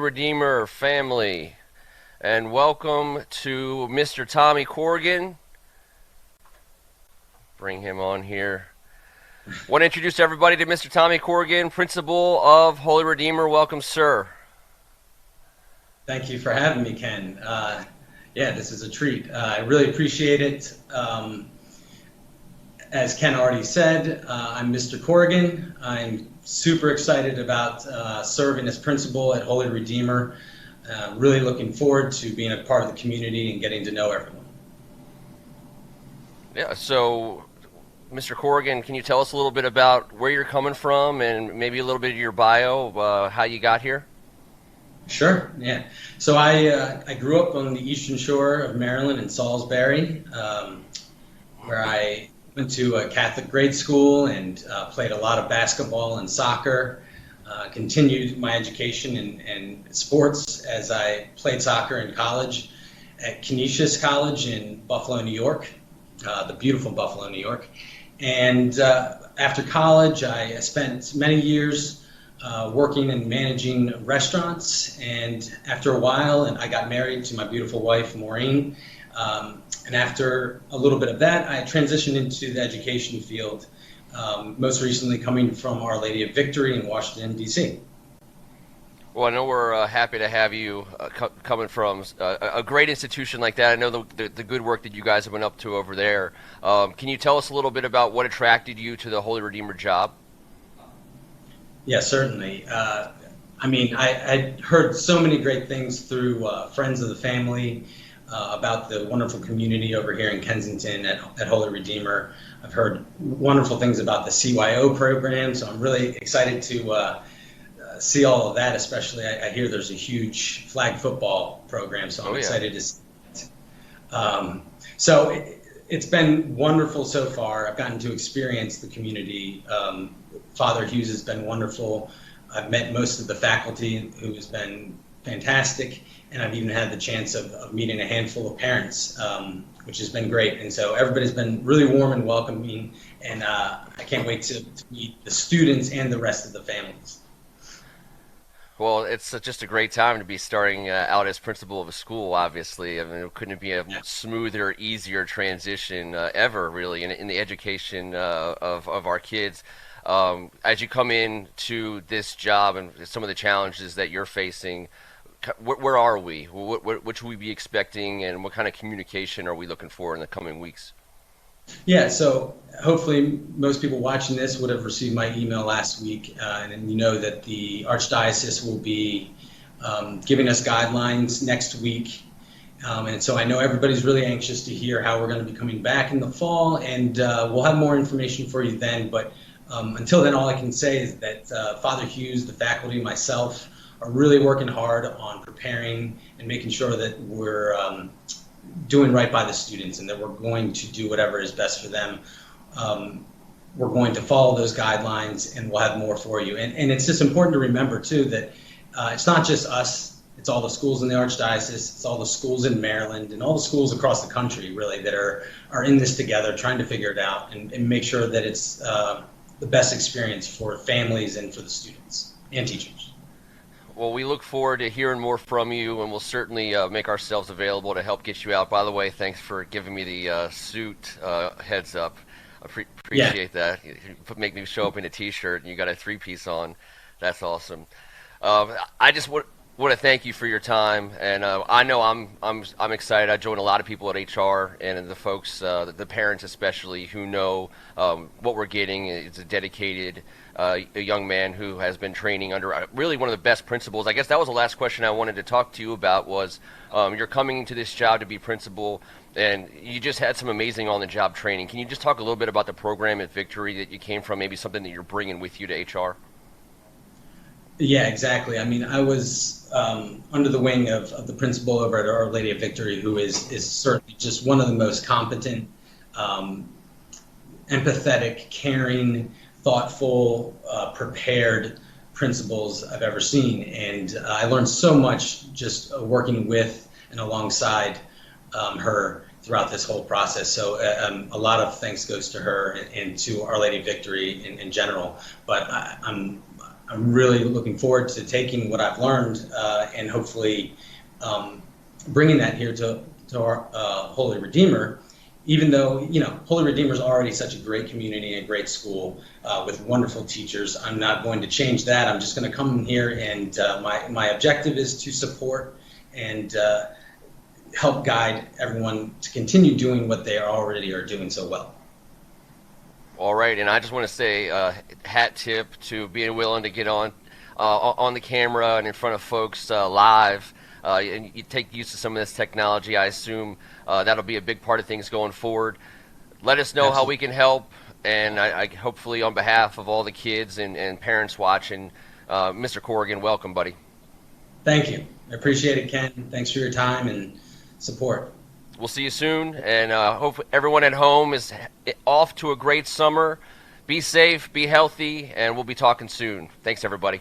Redeemer family, and welcome to Mr. Tommy Corrigan. Bring him on here. Want to introduce everybody to Mr. Tommy Corrigan, principal of Holy Redeemer. Welcome, sir. Thank you for having me, Ken. Yeah, this is a treat. I really appreciate it. As Ken already said, I'm Mr. Corrigan. I'm super excited about serving as principal at Holy Redeemer. Really looking forward to being a part of the community and getting to know everyone. Yeah, so Mr. Corrigan, can you tell us a little bit about where you're coming from and maybe a little bit of your bio, how you got here? Sure, yeah. So I grew up on the Eastern Shore of Maryland in Salisbury, where I went to a Catholic grade school and played a lot of basketball and soccer. Continued my education in sports as I played soccer in college at Canisius College in Buffalo, New York, the beautiful Buffalo, New York. And after college, I spent many years working and managing restaurants. And after a while, I got married to my beautiful wife, Maureen. And after a little bit of that, I transitioned into the education field, most recently coming from Our Lady of Victory in Washington, D.C. Well, I know we're happy to have you coming from a great institution like that. I know the good work that you guys have been up to over there. Can you tell us a little bit about what attracted you to the Holy Redeemer job? Yeah, certainly. I heard so many great things through friends of the family about the wonderful community over here in Kensington at Holy Redeemer. I've heard wonderful things about the CYO program, so I'm really excited to see all of that. Especially, I hear there's a huge flag football program, so I'm excited to see it. It's been wonderful so far. I've gotten to experience the community. Father Hughes has been wonderful. I've met most of the faculty, who has been fantastic, and I've even had the chance of meeting a handful of parents, which has been great. And so everybody's been really warm and welcoming, and I can't wait to meet the students and the rest of the families. Well, it's just a great time to be starting out as principal of a school, obviously. I mean, it couldn't be a smoother, easier transition ever, really, in the education of our kids. As you come into this job and some of the challenges that you're facing, where are we? What should we be expecting, and what kind of communication are we looking for in the coming weeks? Yeah, so hopefully most people watching this would have received my email last week, and you know that the Archdiocese will be giving us guidelines next week. And so I know everybody's really anxious to hear how we're going to be coming back in the fall, and we'll have more information for you then. But until then, all I can say is that Father Hughes, the faculty, myself, are really working hard on preparing and making sure that we're doing right by the students, and that we're going to do whatever is best for them. We're going to follow those guidelines, and we'll have more for you. And it's just important to remember, too, that it's not just us. It's all the schools in the Archdiocese. It's all the schools in Maryland and all the schools across the country, really, that are in this together, trying to figure it out and make sure that it's the best experience for families and for the students and teachers. Well, we look forward to hearing more from you, and we'll certainly make ourselves available to help get you out. By the way, thanks for giving me the suit heads up. Appreciate that. You make me show up in a T-shirt, and you got a three-piece on. That's awesome. I just want to thank you for your time, and I know I'm excited. I joined a lot of people at HR, and the folks, the parents especially, who know what we're getting. It's a dedicated a young man who has been training under really one of the best principals. I guess that was the last question I wanted to talk to you about was you're coming into this job to be principal, and you just had some amazing on-the-job training. Can you just talk a little bit about the program at Victory that you came from, maybe something that you're bringing with you to HR? Yeah, exactly. I mean, I was under the wing of the principal over at Our Lady of Victory, who is certainly just one of the most competent, empathetic, caring, thoughtful, prepared principals I've ever seen. And I learned so much just working with and alongside her throughout this whole process. So a lot of thanks goes to her and to Our Lady of Victory in general. But I'm I'm really looking forward to taking what I've learned and hopefully bringing that here to our Holy Redeemer. Even though, Holy Redeemer is already such a great community and a great school with wonderful teachers, I'm not going to change that. I'm just going to come here, and my objective is to support and help guide everyone to continue doing what they already are doing so well. All right, and I just want to say hat tip to being willing to get on the camera and in front of folks live. And you take use of some of this technology. I assume that'll be a big part of things going forward. Let us know how we can help, and I hopefully on behalf of all the kids and parents watching, Mr. Corrigan, welcome, buddy. Thank you. I appreciate it, Ken. Thanks for your time and support. We'll see you soon, and hope everyone at home is off to a great summer. Be safe, be healthy, and we'll be talking soon. Thanks, everybody.